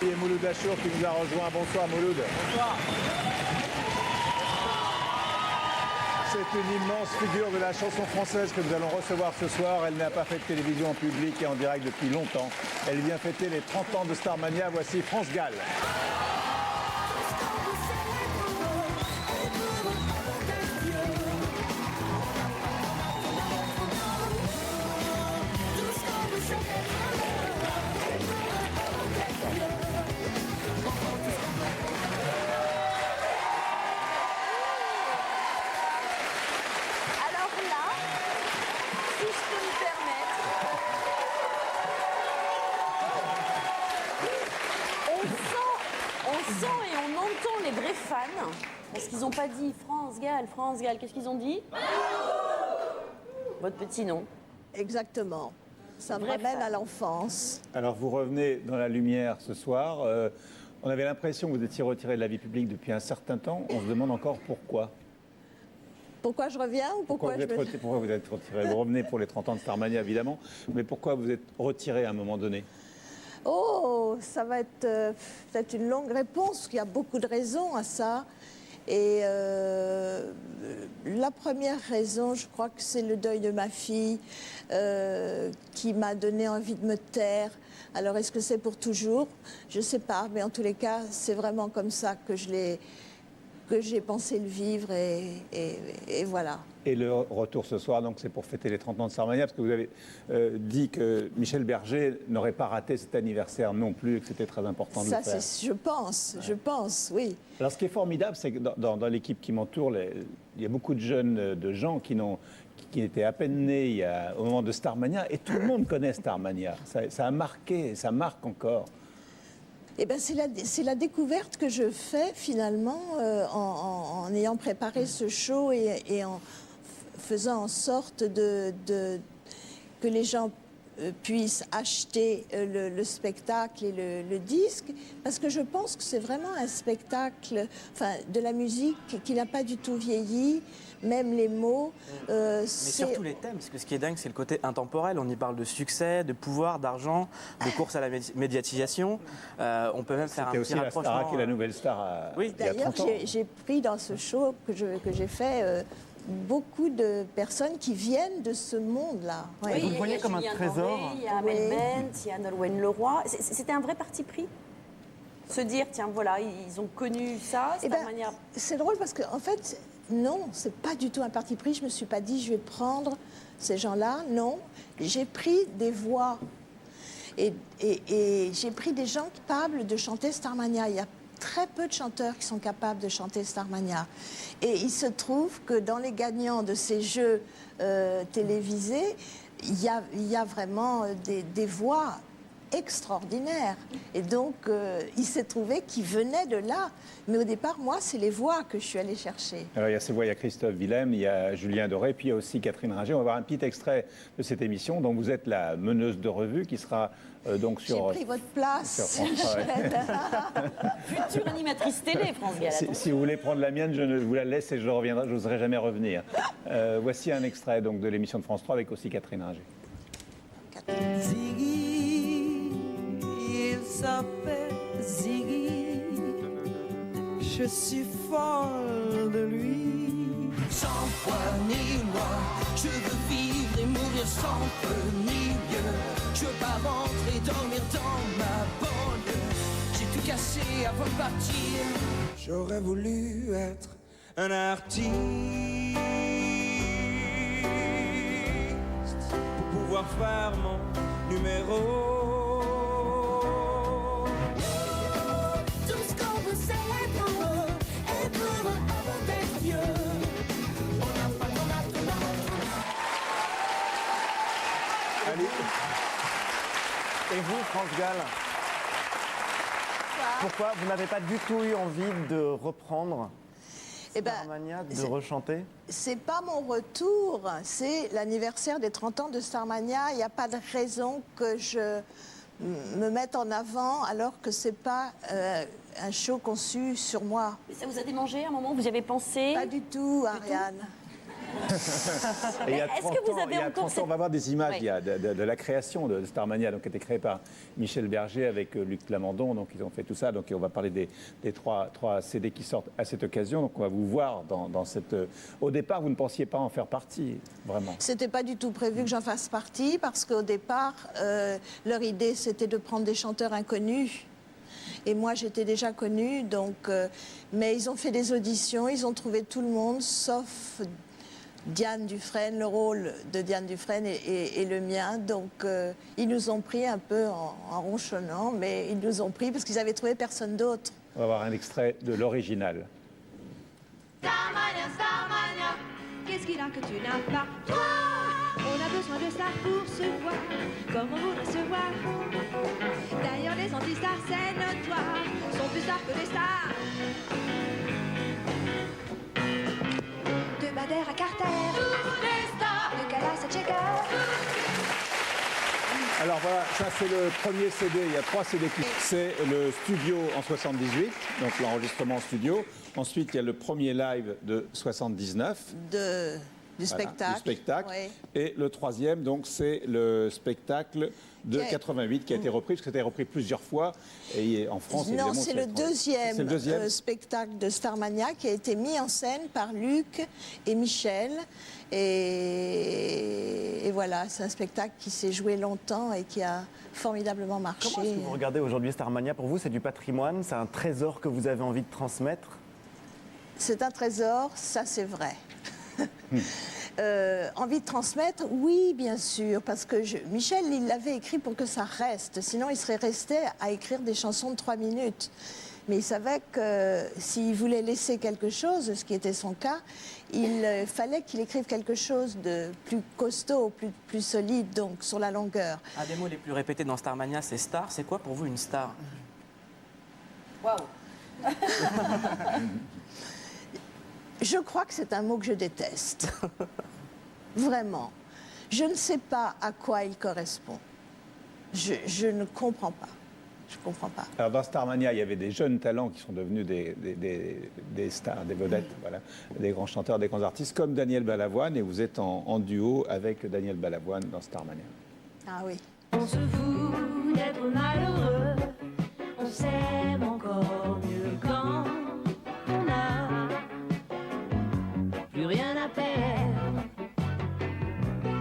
Et Mouloud Achour qui nous a rejoint. Bonsoir Mouloud. Bonsoir. C'est une immense figure de la chanson française que nous allons recevoir ce soir. Elle n'a pas fait de télévision en public et en direct depuis longtemps. Elle vient fêter les 30 ans de Starmania. Voici France Gall. Parce qu'ils n'ont pas dit France Gall, qu'est-ce qu'ils ont dit? Votre petit nom. Exactement. Ça me ramène à l'enfance. Alors vous revenez dans la lumière ce soir. On avait l'impression que vous étiez retiré de la vie publique depuis un certain temps. On se demande encore pourquoi. Pourquoi je reviens ou pourquoi vous êtes retiré? Vous revenez pour les 30 ans de Starmania, évidemment. Mais pourquoi vous êtes retiré à un moment donné? Oh, ça va être peut-être une longue réponse, il y a beaucoup de raisons à ça. Et la première raison, je crois que c'est le deuil de ma fille qui m'a donné envie de me taire. Alors, est-ce que c'est pour toujours? Je ne sais pas, mais en tous les cas, c'est vraiment comme ça que j'ai pensé le vivre et voilà. Et le retour ce soir, donc, c'est pour fêter les 30 ans de Starmania, parce que vous avez dit que Michel Berger n'aurait pas raté cet anniversaire non plus, et que c'était très important de le faire. Ça, je pense, oui. Alors, ce qui est formidable, c'est que dans l'équipe qui m'entoure, il y a beaucoup de jeunes, de gens qui étaient à peine nés au moment de Starmania, et tout le monde connaît Starmania. Ça a marqué, ça marque encore. Eh ben, c'est la découverte que je fais finalement en ayant préparé ce show et en faisant en sorte que les gens puissent acheter le spectacle et le disque, parce que je pense que c'est vraiment un spectacle, enfin, de la musique qui n'a pas du tout vieilli. Même les mots. Mais surtout les thèmes, parce que ce qui est dingue, c'est le côté intemporel. On y parle de succès, de pouvoir, d'argent, de course à la médiatisation. On peut même faire un petit rapprochement. C'était aussi la Starac et la Nouvelle Star oui. Il y a 30 ans. D'ailleurs, j'ai pris dans ce show que j'ai fait beaucoup de personnes qui viennent de ce monde-là. Ouais. Oui, vous le voyez comme un trésor. Il y a Amel Bent, il y a Nolwenn Leroy. C'était un vrai parti pris. Se dire, tiens, voilà, ils ont connu ça, c'est une manière... C'est drôle parce que, en fait, non, c'est pas du tout un parti pris. Je me suis pas dit, je vais prendre ces gens-là. Non, j'ai pris des voix. Et j'ai pris des gens capables de chanter Starmania. Il y a très peu de chanteurs qui sont capables de chanter Starmania. Et il se trouve que dans les gagnants de ces jeux télévisés, il y a vraiment des voix extraordinaire. Et donc, il s'est trouvé qu'il venait de là. Mais au départ, moi, c'est les voix que je suis allée chercher. Alors, il y a ces voix, il y a Christophe Willem, il y a Julien Doré, puis il y a aussi Catherine Ringer. On va voir un petit extrait de cette émission. Donc, vous êtes la meneuse de revue qui sera donc sur... J'ai pris votre place. Sur France 3. Future animatrice télé, France Gall. Si vous voulez prendre la mienne, je vous la laisse et je reviendrai, je n'oserai jamais revenir. Voici un extrait donc, de l'émission de France 3 avec aussi Catherine Ringer. Il s'appelle Ziggy, je suis folle de lui. Sans foi ni loi, je veux vivre et mourir sans peu ni mieux. Je veux pas rentrer dormir dans ma banlieue. J'ai tout cassé avant de partir. J'aurais voulu être un artiste pour pouvoir faire mon numéro. Et vous, France Gall, pourquoi vous n'avez pas du tout eu envie de reprendre Starmania, de rechanter? C'est pas mon retour, c'est l'anniversaire des 30 ans de Starmania. Il n'y a pas de raison que je me mette en avant alors que c'est pas un show conçu sur moi. Mais ça vous a démangé à un moment? Vous y avez pensé? Pas du tout, Ariane. Et il y a Est-ce 30 que vous ans, avez il y a encore 30 ans, on va voir des images Oui. il y a de la création de Starmania, donc, qui a été créée par Michel Berger avec Luc Plamondon. Donc ils ont fait tout ça. Donc on va parler des trois CD qui sortent à cette occasion. Donc on va vous voir dans cette... Au départ, vous ne pensiez pas en faire partie, vraiment. C'était pas du tout prévu que j'en fasse partie parce qu'au départ, leur idée c'était de prendre des chanteurs inconnus. Et moi j'étais déjà connue, donc, mais ils ont fait des auditions, ils ont trouvé tout le monde sauf Diane Dufresne, le rôle de Diane Dufresne et le mien. Donc ils nous ont pris un peu en ronchonnant, mais ils nous ont pris parce qu'ils avaient trouvé personne d'autre. On va voir un extrait de l'original. Starmania, Starmania, qu'est-ce qu'il a que tu n'as pas? Toi, on a besoin de stars pour se voir, comme on voudrait se voir. D'ailleurs, les anti-stars, c'est notoire, sont plus stars que des stars. De Bader à Carter, tous les stars, de Callas à Checker. Alors voilà, ça c'est le premier CD, il y a 3 CD qui... C'est le studio en 78, donc l'enregistrement en studio. Ensuite, il y a le premier live de 79. Du spectacle. Du spectacle. Oui. Et le troisième, donc, c'est le spectacle de Qui a- 88 qui a été repris, parce que c'était repris plusieurs fois. Et en France, Non, évidemment, c'est ça a le été- deuxième, C'est le deuxième. spectacle de Starmania qui a été mis en scène par Luc et Michel. Et voilà, c'est un spectacle qui s'est joué longtemps et qui a formidablement marché. Comment est-ce que vous regardez aujourd'hui Starmania? Pour vous, c'est du patrimoine, c'est un trésor que vous avez envie de transmettre? C'est un trésor, ça c'est vrai. Envie de transmettre, oui, bien sûr, parce que Michel, il l'avait écrit pour que ça reste, sinon il serait resté à écrire des chansons de 3 minutes. Mais il savait que s'il voulait laisser quelque chose, ce qui était son cas, il fallait qu'il écrive quelque chose de plus costaud, plus solide, donc sur la longueur. Un des mots les plus répétés dans Starmania, c'est star. C'est quoi pour vous une star? Waouh. Je crois que c'est un mot que je déteste. Vraiment. Je ne sais pas à quoi il correspond. Je ne comprends pas. Je ne comprends pas. Alors dans Starmania, il y avait des jeunes talents qui sont devenus des stars, des vedettes, voilà, des grands chanteurs, des grands artistes, comme Daniel Balavoine, et vous êtes en duo avec Daniel Balavoine dans Starmania. Ah oui. On se fout d'être malheureux, on s'aime encore mieux quand on n'a plus rien à perdre.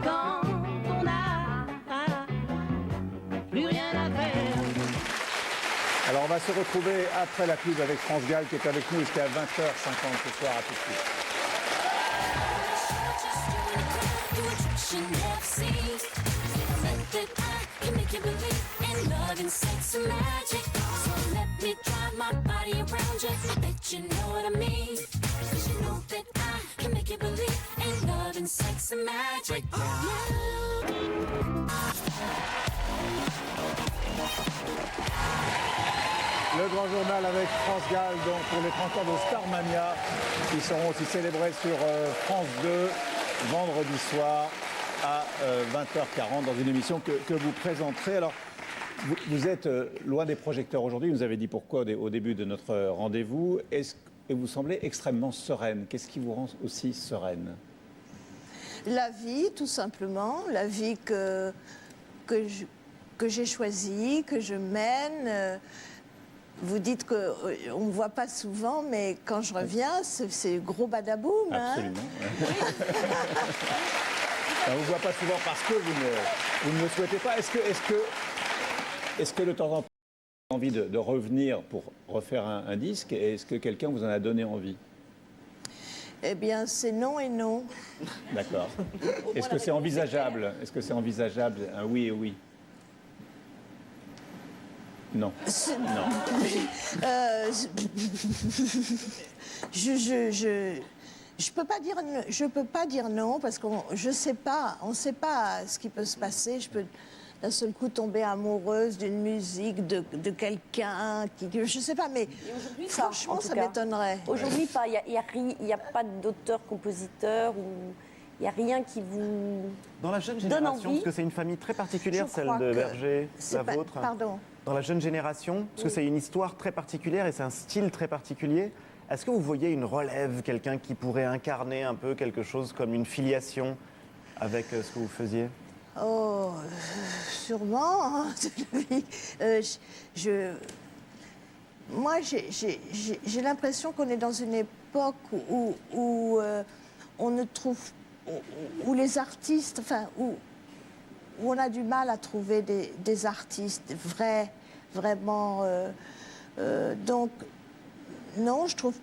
Quand on n'a plus rien à perdre. Alors on va se retrouver après la pub avec France Gall qui est avec nous jusqu'à 20h50 ce soir. À tout de suite. Le grand journal avec France Gall, donc pour les 30 ans de Starmania, qui seront aussi célébrés sur France 2 vendredi soir à 20h40 dans une émission que vous présenterez. Alors, vous êtes loin des projecteurs aujourd'hui, vous nous avez dit pourquoi au début de notre rendez-vous, et vous semblez extrêmement sereine. Qu'est-ce qui vous rend aussi sereine? La vie, tout simplement, la vie que j'ai choisie, que je mène. Vous dites qu'on ne me voit pas souvent, mais quand je reviens, c'est gros badaboum. Absolument. On ne vous voit pas souvent parce que vous ne le souhaitez pas. Est-ce que de temps en temps, vous avez envie de revenir pour refaire un disque? Et est-ce que quelqu'un vous en a donné envie? Eh bien, c'est non et non. D'accord. Est-ce que c'est envisageable? Est-ce que c'est envisageable un oui et oui? Non. Non. Je peux pas dire non parce qu'on je sais pas, on sait pas ce qui peut se passer. Je peux d'un seul coup tomber amoureuse d'une musique, de quelqu'un je sais pas, mais franchement en tout ça cas. m'étonnerait. Aujourd'hui, pas. Il y a pas d'auteur-compositeur ou il n'y a rien qui vous Dans la jeune donne génération, envie. parce que c'est une famille très particulière, Je celle crois de que Berger, c'est la pas- vôtre. Pardon. Dans la jeune génération, parce que c'est une histoire très particulière et c'est un style très particulier. Est-ce que vous voyez une relève, quelqu'un qui pourrait incarner un peu quelque chose comme une filiation avec ce que vous faisiez? Oh, sûrement. Hein. Moi, j'ai l'impression qu'on est dans une époque où on ne trouve, où les artistes, enfin, où on a du mal à trouver des artistes vraiment. Donc, non, je trouve,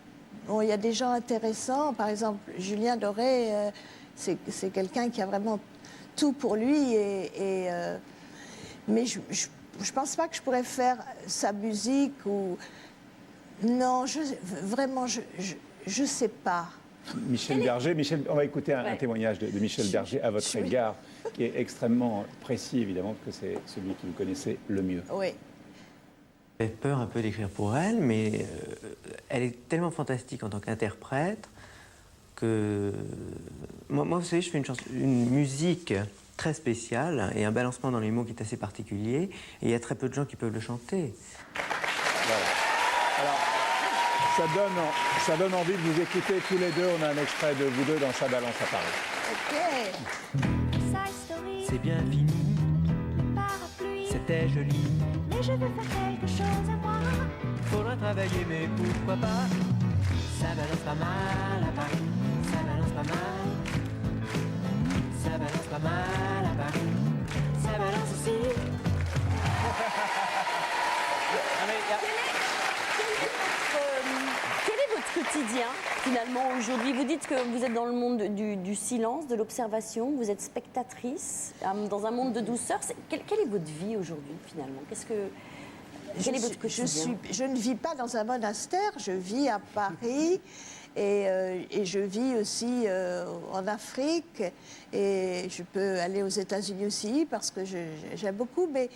bon, il y a des gens intéressants. Par exemple, Julien Doré, c'est quelqu'un qui a vraiment tout pour lui. Mais je ne pense pas que je pourrais faire sa musique ou... Non, vraiment, je ne sais pas. Michel Berger, on va écouter un témoignage de Michel Berger à votre égard, qui est extrêmement précis, évidemment, parce que c'est celui que vous connaissez le mieux. Oui. J'ai peur un peu d'écrire pour elle, mais elle est tellement fantastique en tant qu'interprète que... Moi, vous savez, je fais une musique très spéciale et un balancement dans les mots qui est assez particulier, et il y a très peu de gens qui peuvent le chanter. Voilà. Alors, ça donne envie de vous écouter tous les deux. On a un extrait de vous deux dans Ça balance à Paris. Ok. C'est bien fini, c'était joli, Mais je veux faire quelque chose à moi. faudrait travailler, mais pourquoi pas? Ça balance pas mal à Paris, ça balance pas mal. Ça balance pas mal à Paris, ça balance aussi. Quel est votre quotidien, finalement, aujourd'hui? Vous dites que vous êtes dans le monde du silence, de l'observation, vous êtes spectatrice, dans un monde de douceur. Quelle est votre vie aujourd'hui, finalement? Quel est votre quotidien? Je ne vis pas dans un monastère, je vis à Paris et je vis aussi en Afrique et je peux aller aux États-Unis aussi parce que j'aime beaucoup, mais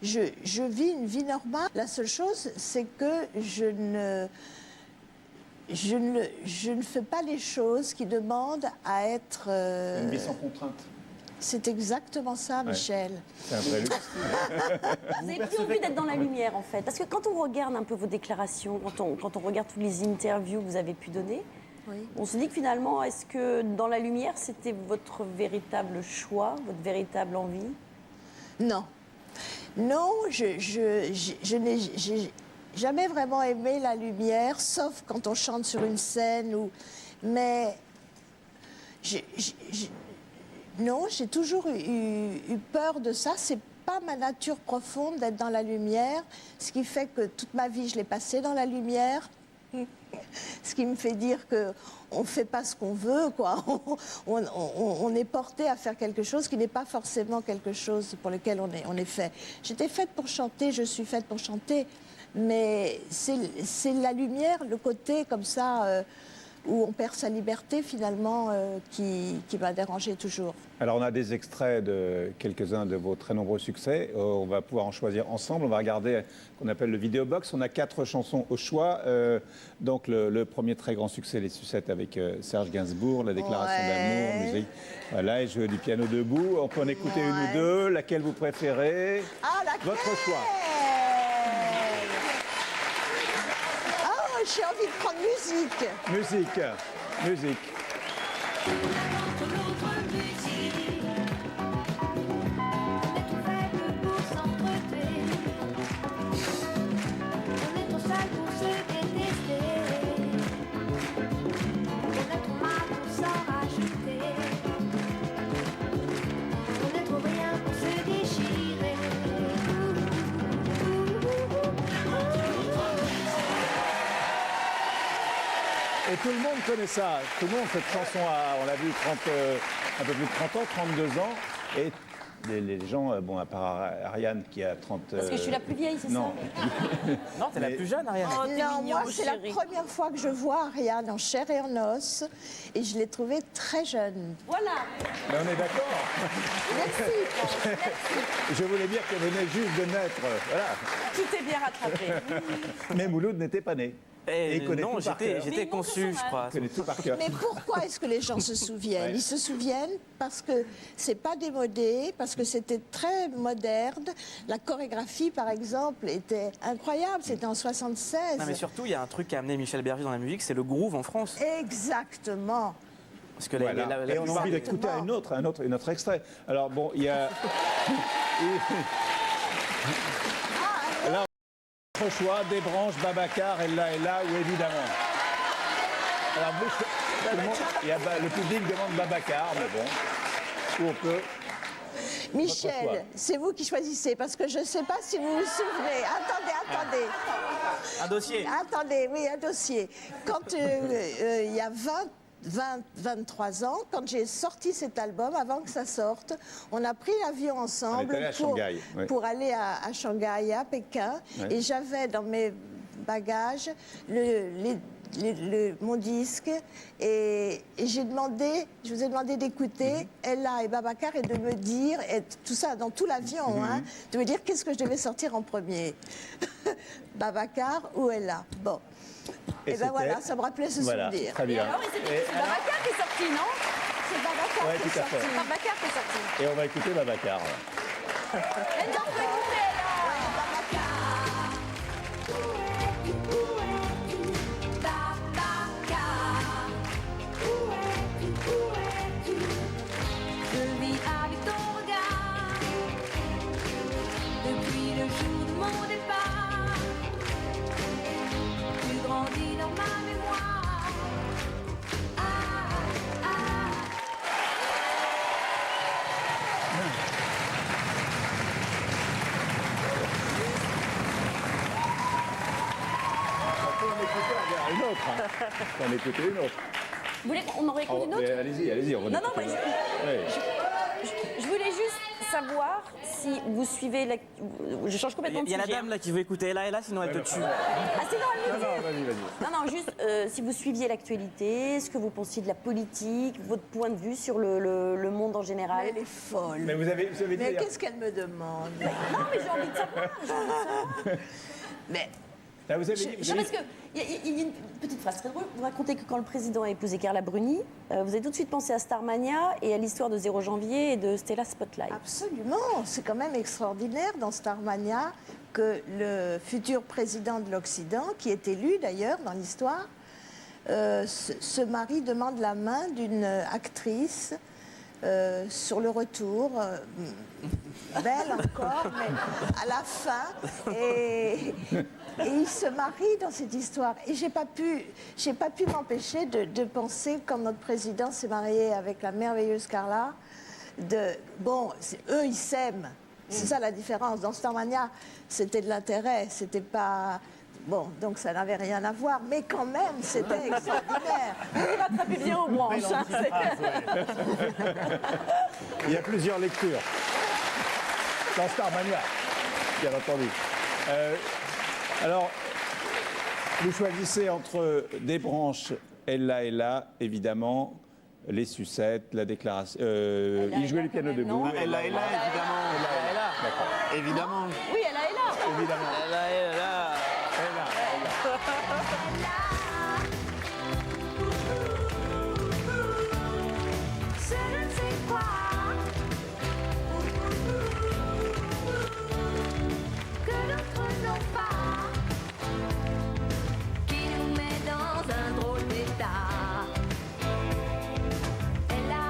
je vis une vie normale. La seule chose, c'est que je ne fais pas les choses qui demandent à être... Une vie sans contrainte. C'est exactement ça, Michel. C'est un vrai luxe. Vous avez plus envie d'être dans la lumière, en fait. Parce que quand on regarde un peu vos déclarations, quand on regarde toutes les interviews que vous avez pu donner, on se dit que finalement, est-ce que dans la lumière, c'était votre véritable choix, votre véritable envie? Non. Non, je n'ai jamais vraiment aimé la lumière, sauf quand on chante sur une scène. Mais non, j'ai toujours eu peur de ça. C'est pas ma nature profonde d'être dans la lumière, ce qui fait que toute ma vie, je l'ai passée dans la lumière. Ce qui me fait dire qu'on ne fait pas ce qu'on veut, quoi. On est porté à faire quelque chose qui n'est pas forcément quelque chose pour lequel on est fait. J'étais faite pour chanter, je suis faite pour chanter, mais c'est la lumière, le côté comme ça... où on perd sa liberté, finalement, qui m'a dérangée toujours. Alors, on a des extraits de quelques-uns de vos très nombreux succès. On va pouvoir en choisir ensemble. On va regarder ce qu'on appelle le vidéo box. On a 4 chansons au choix. Donc, le premier très grand succès, Les Sucettes avec Serge Gainsbourg, La Déclaration d'amour, musique. Voilà, et jouer du piano debout. On peut en écouter une ou deux. Laquelle vous préférez? Ah, laquelle? Votre choix. J'ai envie de prendre musique. Musique. Et tout le monde connaît ça. Tout le monde, cette chanson on l'a vu, un peu plus de 30 ans, 32 ans. Et les gens, bon, à part Ariane qui a 30... Parce que je suis la plus vieille, c'est non. ça? Non, t'es la plus jeune, Ariane. Oh, t'es Non, mignon, moi, c'est la chérie. première fois que je vois Ariane en chair et en os. Et je l'ai trouvée très jeune. Voilà. Mais on est d'accord. Merci. Je voulais dire qu'elle venait juste de naître. Voilà. Tout est bien rattrapé. Mais Mouloud n'était pas né. Et il connaît non, tout par cœur. j'étais conçu, je crois. Il connaît tout par cœur. Mais pourquoi est-ce que les gens se souviennent? Ouais. Ils se souviennent parce que c'est pas démodé, parce que c'était très moderne. La chorégraphie, par exemple, était incroyable. C'était en 76. Non, mais surtout, il y a un truc qu'a amené Michel Berger dans la musique, c'est le groove en France. Exactement. Parce que Voilà. Et on a envie d'écouter un autre extrait. Alors bon, il y a... Là, notre choix, des branches, Babacar, elle là, ou évidemment. Alors vous, tout le monde, le public demande Babacar, mais bon, où on peut. Michel, c'est vous qui choisissez, parce que je ne sais pas si vous vous souvenez. Attendez. Un dossier. Attendez, oui, un dossier. Quand il y a 23 ans, quand j'ai sorti cet album, avant que ça sorte, on a pris l'avion ensemble allé à Shanghai, oui. pour aller à Shanghai, à Pékin. Ouais. Et j'avais dans mes bagages mon disque et je vous ai demandé d'écouter Ella et Babacar et de me dire, et tout ça dans tout l'avion, hein, de me dire qu'est-ce que je devais sortir en premier. Babacar ou Ella. Bon. Et ben voilà, ça me rappelait ce souvenir. Très bien. Alors, c'est Babacar qui est sorti, non? C'est Babacar Ouais, qui est tout à fait. sorti. C'est Babacar qui est sorti. Et on va écouter Babacar. Et non, on peut écouter, Je vis avec ton regard depuis le jour de mon départ. Tu grandis dans ma mémoire. On peut en écouter une autre. Hein. On peut en écouter une autre. Vous voulez qu'on en réécoute une autre? Allez-y, on va Non, non, écouter mais une autre. je voulais juste savoir si vous suivez... Je change complètement de Il y a sujet. la dame là qui veut écouter Ella, sinon elle te tue. Ah, c'est non, elle me dit. Vas-y. Non, juste si vous suiviez l'actualité, ce que vous pensiez de la politique, votre point de vue sur le monde en général. Elle est folle. Mais vous avez dit... Mais qu'est-ce qu'elle me demande? Non, mais j'ai envie de savoir. Mais Là, vous avez dit... Non, parce qu'il y a une petite phrase très drôle. Vous racontez que quand le président a épousé Carla Bruni, vous avez tout de suite pensé à Starmania et à l'histoire de 0 janvier et de Stella Spotlight. absolument, c'est quand même extraordinaire dans Starmania que le futur président de l'Occident, qui est élu d'ailleurs dans l'histoire, ce mari demande la main d'une actrice sur le retour, belle encore, mais à la fin, et il se marie dans cette histoire. Et j'ai pas pu m'empêcher de penser, quand notre président s'est marié avec la merveilleuse Carla, eux ils s'aiment. C'est ça la différence. Dans Starmania, c'était de l'intérêt, c'était pas... Bon, donc ça n'avait rien à voir, mais quand même, c'était extraordinaire. Vous rattrapez bien aux branches. Hein, Il y a plusieurs lectures. Dans Starmania, bien entendu. Alors, vous choisissez entre des branches, Ella, évidemment, les sucettes, la déclaration. Il jouait le piano debout. Ella, évidemment. D'accord. Évidemment. Oui, elle est là. Évidemment. Ella. Je ne sais quoi que d'autres n'ont pas, qui nous met dans un drôle d'état. Ella.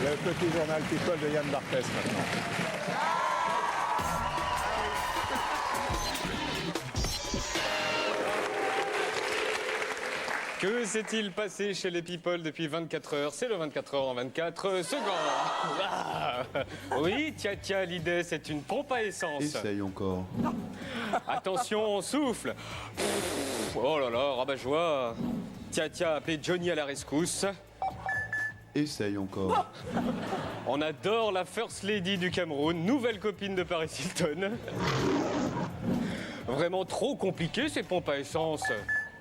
Le petit journal People de Yann Barthès maintenant. Que s'est-il passé chez les people depuis 24 heures? C'est le 24 heures en 24 secondes. Ah oui, tiens, l'idée, c'est une pompe à essence. Essaye encore. Attention, on souffle. Oh là là, rabat-joie. Tiens, appelez Johnny à la rescousse. Essaye encore. On adore la First Lady du Cameroun, nouvelle copine de Paris Hilton. Vraiment trop compliqué ces pompes à essence.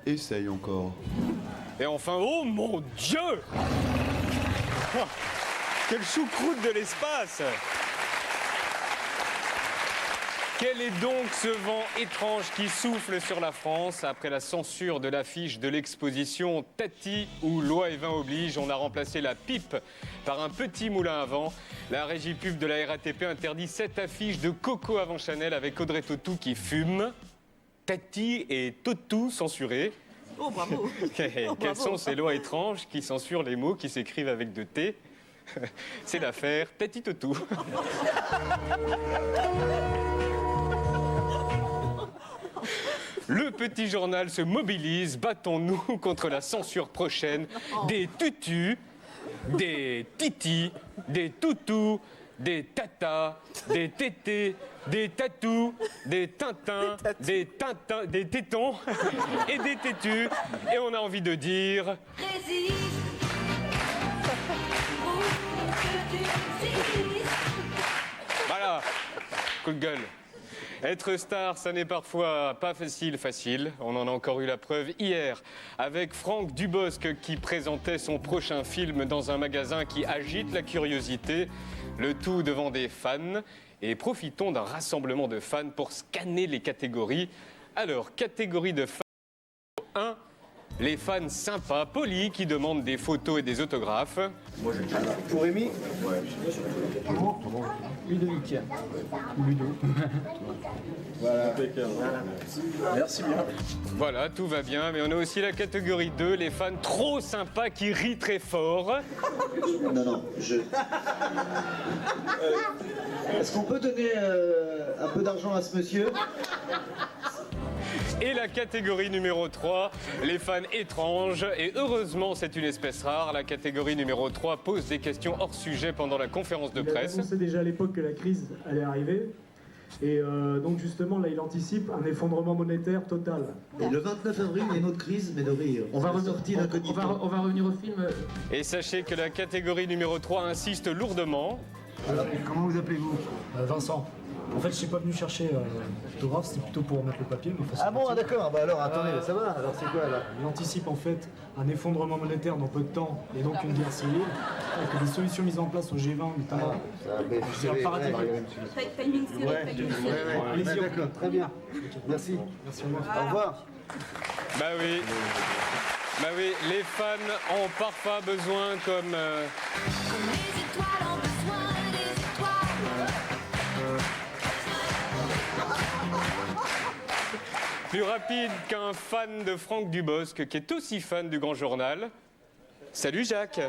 Essaye encore. Et enfin, oh mon Dieu! Oh, quelle choucroute de l'espace! Quel est donc ce vent étrange qui souffle sur la France après la censure de l'affiche de l'exposition Tati où loi et vin oblige? On a remplacé la pipe par un petit moulin à vent. La régie pub de la RATP interdit cette affiche de Coco avant Chanel avec Audrey Tautou qui fume. Tati et Tautou censurés. Oh, bravo. Quelles sont ces lois étranges qui censurent les mots qui s'écrivent avec deux T? C'est l'affaire Tati Tautou. Le petit journal se mobilise, battons-nous contre la censure prochaine des tutus, des titis, des toutous, des tatas, des tétés, des tatous, des tintins, des tétons et des tétus. Et on a envie de dire... Voilà, coup de gueule. Être star, ça n'est parfois pas facile. On en a encore eu la preuve hier avec Franck Dubosc qui présentait son prochain film dans un magasin qui agite la curiosité, le tout devant des fans. Et profitons d'un rassemblement de fans pour scanner les catégories. Alors, catégorie de fans 1, les fans sympas, polis, qui demandent des photos et des autographes. Pour Rémi? Ludovic. Ludo. Voilà. Merci bien. Voilà, tout va bien, mais on a aussi la catégorie 2, les fans trop sympas qui rient très fort. Non, Est-ce qu'on peut donner un peu d'argent à ce monsieur? Et la catégorie numéro 3, les fans étranges. Et heureusement, c'est une espèce rare. La catégorie numéro 3 pose des questions hors sujet pendant la conférence de presse. Il a annoncé déjà à l'époque que la crise allait arriver. Et donc justement, là, il anticipe un effondrement monétaire total. Et le 29 avril, il y a une autre crise, mais de rire. On va revenir au film. Et sachez que la catégorie numéro 3 insiste lourdement. Alors, comment vous appelez-vous? Vincent. En fait, je suis pas venu chercher l'autographe, c'était plutôt pour mettre le papier. Mais ah bon, d'accord, bah alors attendez, ça va, alors c'est quoi là? Il anticipe en fait un effondrement monétaire dans peu de temps et donc une guerre civile, avec des solutions mises en place au G20 notamment. Timing serré, d'accord, très bien. Merci. Merci, au revoir. Au revoir. Bah oui, les fans ont parfois besoin comme... Les étoiles ont besoin des étoiles. Plus rapide qu'un fan de Franck Dubosc, qui est aussi fan du Grand Journal. Salut Jacques.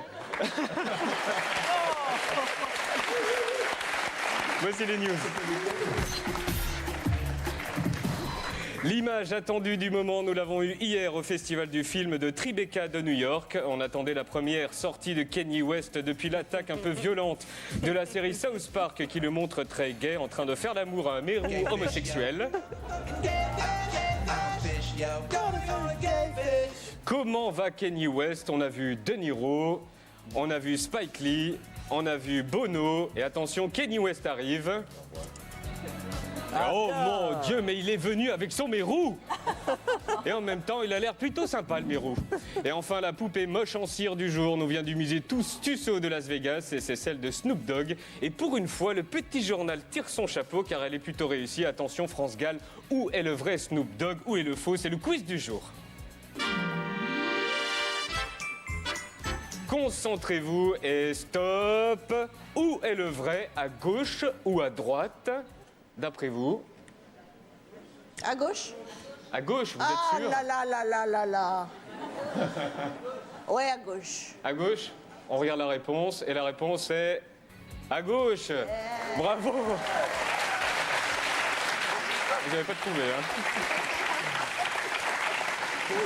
Voici les news. L'image attendue du moment, nous l'avons eue hier au Festival du film de Tribeca de New York. On attendait la première sortie de Kanye West depuis l'attaque un peu violente de la série South Park qui le montre très gai en train de faire l'amour à un mérou homosexuel. Comment va Kanye West? On a vu De Niro, on a vu Spike Lee, on a vu Bono et attention, Kanye West arrive. Oh mon Dieu, mais il est venu avec son mérou. Et en même temps, il a l'air plutôt sympa, le mérou. Et enfin, la poupée moche en cire du jour nous vient du musée Tussauds de Las Vegas et c'est celle de Snoop Dogg. Et pour une fois, le petit journal tire son chapeau car elle est plutôt réussie. Attention, France Gall, où est le vrai Snoop Dogg? Où est le faux? C'est le quiz du jour. Concentrez-vous et stop. Où est le vrai? À gauche ou à droite? D'après vous? À gauche? À gauche, vous êtes sûr? Ah là. Ouais, à gauche. À gauche? On regarde la réponse et la réponse est à gauche. Yeah. Bravo. Vous n'avez pas trouvé, hein?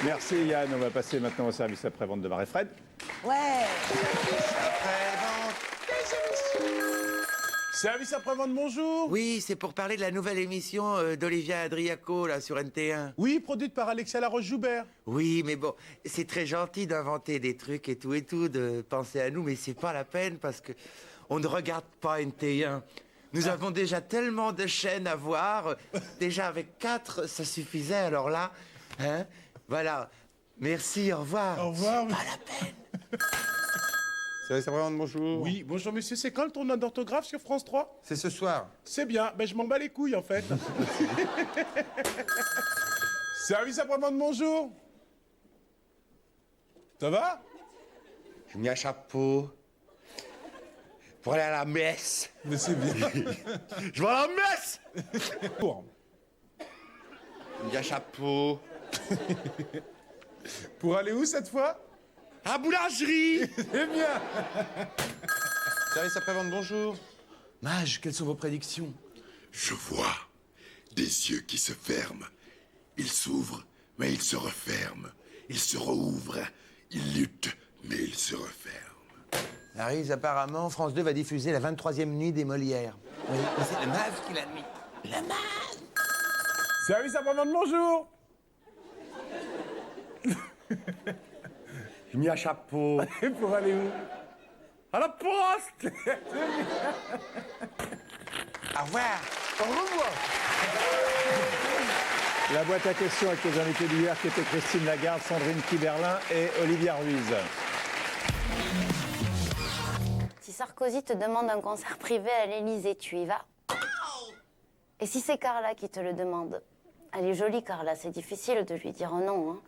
Merci Yann, on va passer maintenant au service après-vente de Marie-Fred. Ouais. Service après-vente, bonjour. Oui, c'est pour parler de la nouvelle émission d'Olivia Adriaco, là, sur NT1. Oui, produite par Alexia Laroche-Joubert. Oui, mais bon, c'est très gentil d'inventer des trucs et tout, de penser à nous, mais c'est pas la peine parce que on ne regarde pas NT1. Nous avons déjà tellement de chaînes à voir. Déjà, avec 4, ça suffisait, alors là, hein, voilà. Merci, au revoir. Au revoir. Pas la peine. Service après-vente, bonjour. Oui, bonjour monsieur, c'est quand le tournoi d'orthographe sur France 3? C'est ce soir. C'est bien, ben je m'en bats les couilles en fait. Service après-vente, bonjour. Ça va? J'ai mis un chapeau pour aller à la messe. Mais c'est bien. Je vais à la messe. Pour. J'ai mis un chapeau. Pour aller où cette fois? À la boulangerie. C'est bien. Service après-vente, bonjour. Mage, quelles sont vos prédictions? Je vois des yeux qui se ferment. Ils s'ouvrent, mais ils se referment. Ils se rouvrent. Ils luttent, mais ils se referment. Harry, apparemment, France 2 va diffuser la 23e nuit des Molières. Oui, mais c'est le mage qui l'a mis. Le mage. Service après-vente, bonjour. J'ai mis un chapeau. Et pour aller où? À la poste. Au revoir. Au revoir. La boîte à questions avec les invités d'hier qui étaient Christine Lagarde, Sandrine Kiberlin et Olivia Ruiz. Si Sarkozy te demande un concert privé à l'Élysée, tu y vas? Et si c'est Carla qui te le demande? Elle est jolie, Carla, c'est difficile de lui dire non. Hein.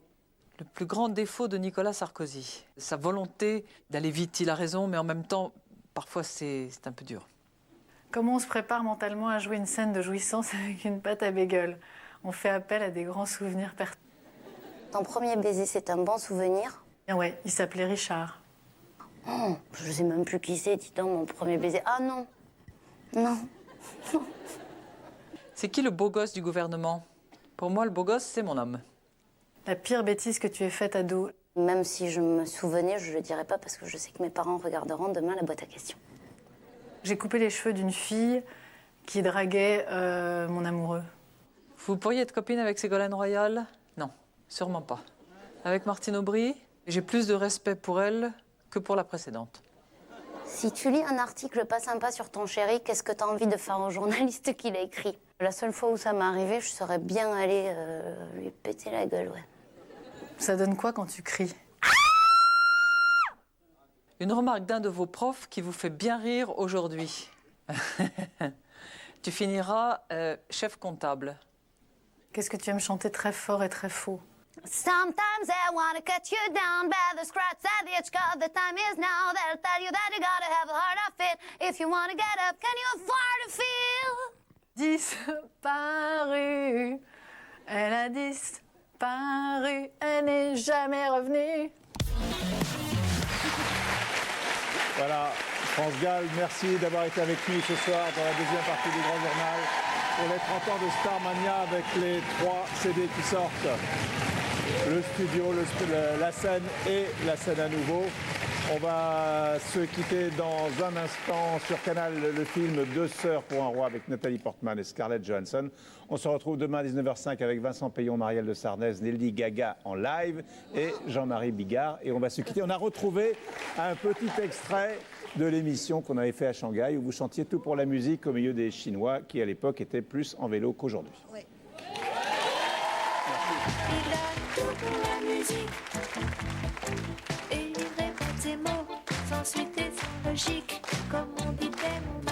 Le plus grand défaut de Nicolas Sarkozy, sa volonté d'aller vite. Il a raison, mais en même temps, parfois c'est un peu dur. Comment on se prépare mentalement à jouer une scène de jouissance avec une pâte à bagel? On fait appel à des grands souvenirs personnels. Ton premier baiser, c'est un bon souvenir? Ouais, il s'appelait Richard. Oh, je sais même plus qui c'est, dis donc, mon premier baiser. Ah non, non. C'est qui le beau gosse du gouvernement? Pour moi, le beau gosse, c'est mon homme. La pire bêtise que tu aies faite ado? Même si je me souvenais, je le dirais pas parce que je sais que mes parents regarderont demain la boîte à questions. J'ai coupé les cheveux d'une fille qui draguait mon amoureux. Vous pourriez être copine avec Ségolène Royal? Non, sûrement pas. Avec Martine Aubry, j'ai plus de respect pour elle que pour la précédente. Si tu lis un article pas sympa sur ton chéri, qu'est-ce que t'as envie de faire au journaliste qui l'a écrit? La seule fois où ça m'est arrivé, je serais bien allée lui péter la gueule, ouais. Ça donne quoi quand tu cries? Une remarque d'un de vos profs qui vous fait bien rire aujourd'hui. Tu finiras chef comptable. Qu'est-ce que tu aimes chanter très fort et très faux? Sometimes they wanna cut you down by the scratch at the edge, 'cause the time is now. They'll tell you that you gotta have a heart of it. If you wanna get up, can you afford to feel? Disparu, elle a disparu, elle n'est jamais revenue. Voilà, France Gall, merci d'avoir été avec nous ce soir dans la deuxième partie du Grand Journal pour les 30 ans de Starmania avec les 3 CD qui sortent. Le studio, la scène et la scène à nouveau. On va se quitter dans un instant sur Canal, le film Deux sœurs pour un roi avec Nathalie Portman et Scarlett Johansson. On se retrouve demain à 19h05 avec Vincent Payon, Marielle de Sarnez, Nelly Gaga en live et Jean-Marie Bigard. Et on va se quitter. On a retrouvé un petit extrait de l'émission qu'on avait fait à Shanghai où vous chantiez Tout pour la musique au milieu des Chinois qui à l'époque étaient plus en vélo qu'aujourd'hui. Oui. Il a tout pour la musique et il répète ses mots sans suite et sans logique, comme on dit tellement.